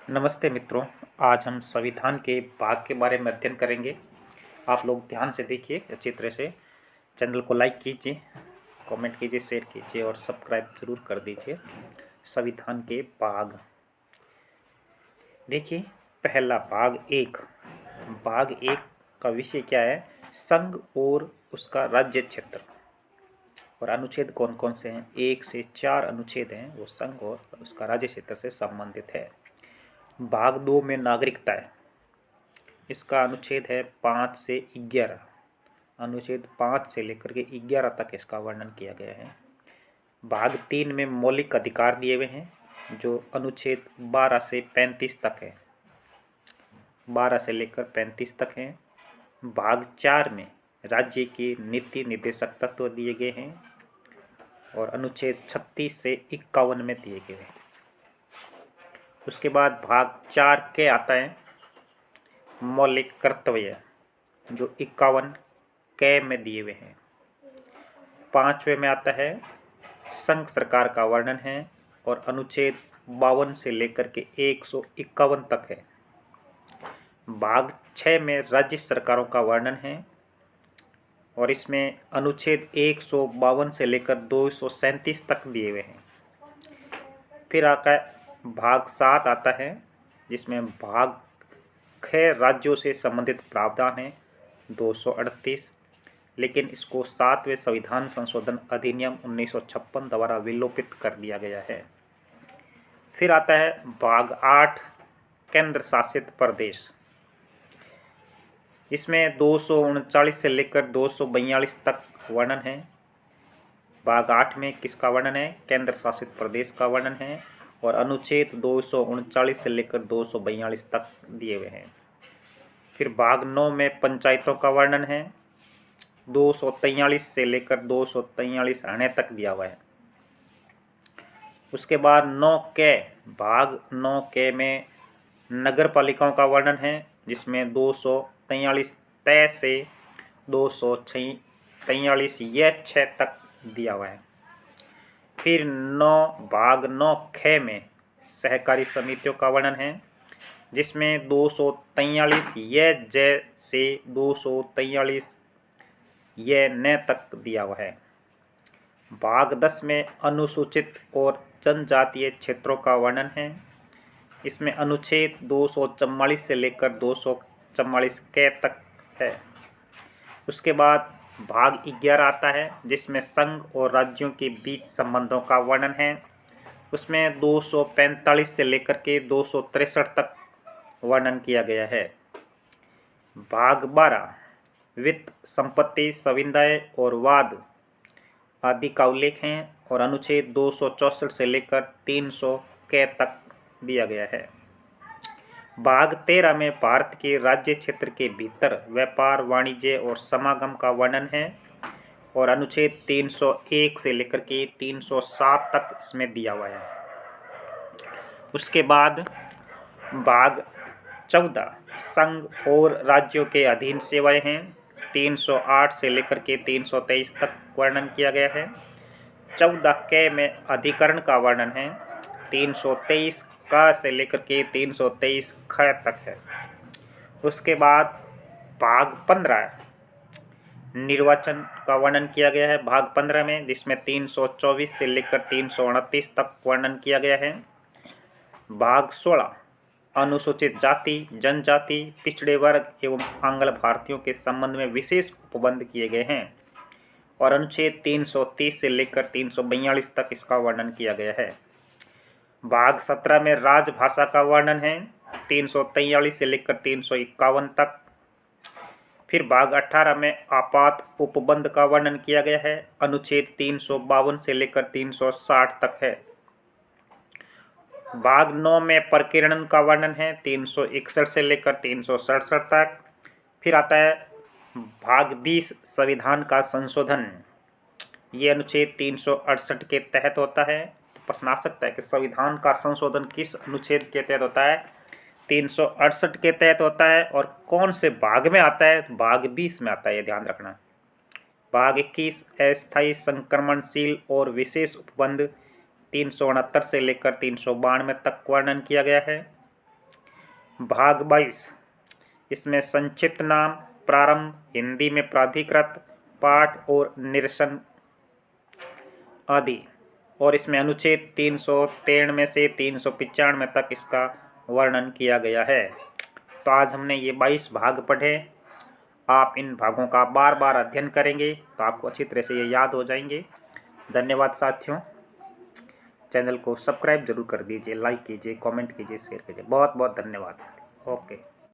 नमस्ते मित्रों। आज हम संविधान के भाग के बारे में अध्ययन करेंगे। आप लोग ध्यान से देखिए, अच्छी तरह से। चैनल को लाइक कीजिए, कमेंट कीजिए, शेयर कीजिए और सब्सक्राइब जरूर कर दीजिए। संविधान के भाग देखिए। पहला भाग एक। भाग एक का विषय क्या है? संघ और उसका राज्य क्षेत्र। और अनुच्छेद कौन कौन से हैं? 1 से 4 अनुच्छेद हैं, वो संघ और उसका राज्य क्षेत्र से संबंधित है। भाग 2 में नागरिकता है। इसका अनुच्छेद है 5 से 11। अनुच्छेद 5 से लेकर के 11 तक इसका वर्णन किया गया है। भाग 3 में मौलिक अधिकार दिए हुए हैं, जो अनुच्छेद 12 से 35 तक है। 12 से लेकर 35 तक है। भाग 4 में राज्य के नीति निर्देशक तत्व दिए गए हैं और अनुच्छेद 36 से 51 में दिए गए हैं। उसके बाद भाग 4 के आता है मौलिक कर्तव्य, जो 51 के में दिए हुए हैं। 5वें में आता है संघ सरकार का वर्णन है और अनुच्छेद 52 से लेकर के 151 तक है। भाग 6 में राज्य सरकारों का वर्णन है और इसमें अनुच्छेद 152 से लेकर 237 तक दिए हुए हैं। फिर आता है भाग 7 आता है, जिसमें भाग 6 राज्यों से संबंधित प्रावधान है 238, लेकिन इसको 7वें संविधान संशोधन अधिनियम 1956 द्वारा विलोपित कर दिया गया है। फिर आता है भाग 8 केंद्र शासित प्रदेश। इसमें 239 से लेकर 242 तक वर्णन है। भाग 8 में किसका वर्णन है? केंद्र शासित प्रदेश का वर्णन है और अनुच्छेद 239 से लेकर 242 तक दिए हुए हैं। फिर भाग 9 में पंचायतों का वर्णन है, 243 से लेकर 243 आने तक दिया हुआ है। उसके बाद भाग 9 के में नगर पालिकाओं का वर्णन है, जिसमें 243 तय से 243 यह 6 तक दिया हुआ है। फिर भाग 9 ख में सहकारी समितियों का वर्णन है, जिसमें 243 यह ज से 243 यह न तक दिया हुआ है। भाग 10 में अनुसूचित और जनजातीय क्षेत्रों का वर्णन है। इसमें अनुच्छेद 244 से लेकर 244 के तक है। उसके बाद भाग 11 आता है, जिसमें संघ और राज्यों के बीच संबंधों का वर्णन है। उसमें 245 से लेकर के 263 तक वर्णन किया गया है। भाग 12 वित्त, संपत्ति, संविदाएं और वाद आदि का उल्लेख है और अनुच्छेद 264 से लेकर 300 के तक दिया गया है। भाग 13 में भारत के राज्य क्षेत्र के भीतर व्यापार, वाणिज्य और समागम का वर्णन है और अनुच्छेद 301 से लेकर के 307 तक इसमें दिया हुआ है। उसके बाद भाग 14 संघ और राज्यों के अधीन सेवाएं हैं, 308 से लेकर के 323 तक वर्णन किया गया है। 14 के में अधिकरण का वर्णन है, 323 का से लेकर के 323 ख तक है। उसके बाद भाग 15 निर्वाचन का वर्णन किया गया है भाग 15 में, जिसमें 324 से लेकर 329 तक वर्णन किया गया है। भाग 16 अनुसूचित जाति, जनजाति, पिछड़े वर्ग एवं आंग्ल भारतीयों के संबंध में विशेष उपबंध किए गए हैं और अनुच्छेद 330 से लेकर 342 तक इसका वर्णन किया गया है। भाग 17 में राजभाषा का वर्णन है, 343 से लेकर 351 तक। फिर भाग 18 में आपात उपबंध का वर्णन किया गया है, अनुच्छेद 352 से लेकर 360 तक है। भाग 9 में प्रकीर्णन का वर्णन है, 361 से लेकर 367 तक। फिर आता है भाग 20 संविधान का संशोधन। ये अनुच्छेद 368 के तहत होता है। तो प्रश्न आ सकता है कि संविधान का संशोधन किस अनुच्छेद के तहत होता है? 368 के तहत होता है। और कौन से भाग में आता है? भाग 20 में आता है, ये ध्यान रखना। भाग 21 अस्थायी संक्रमणशील और विशेष उपबंध 369 से लेकर 392 तक वर्णन किया गया है। भाग 22, इसमें संक्षिप्त नाम, प्रारंभ, हिंदी में प्राधिकृत, पाठ और निरसन आदि, और इसमें अनुच्छेद 393 से 395 तक इसका वर्णन किया गया है। तो आज हमने ये 22 भाग पढ़े। आप इन भागों का बार बार अध्ययन करेंगे तो आपको अच्छी तरह से ये याद हो जाएंगे। धन्यवाद साथियों। चैनल को सब्सक्राइब जरूर कर दीजिए, लाइक कीजिए, कमेंट कीजिए, शेयर कीजिए। बहुत बहुत धन्यवाद। ओके।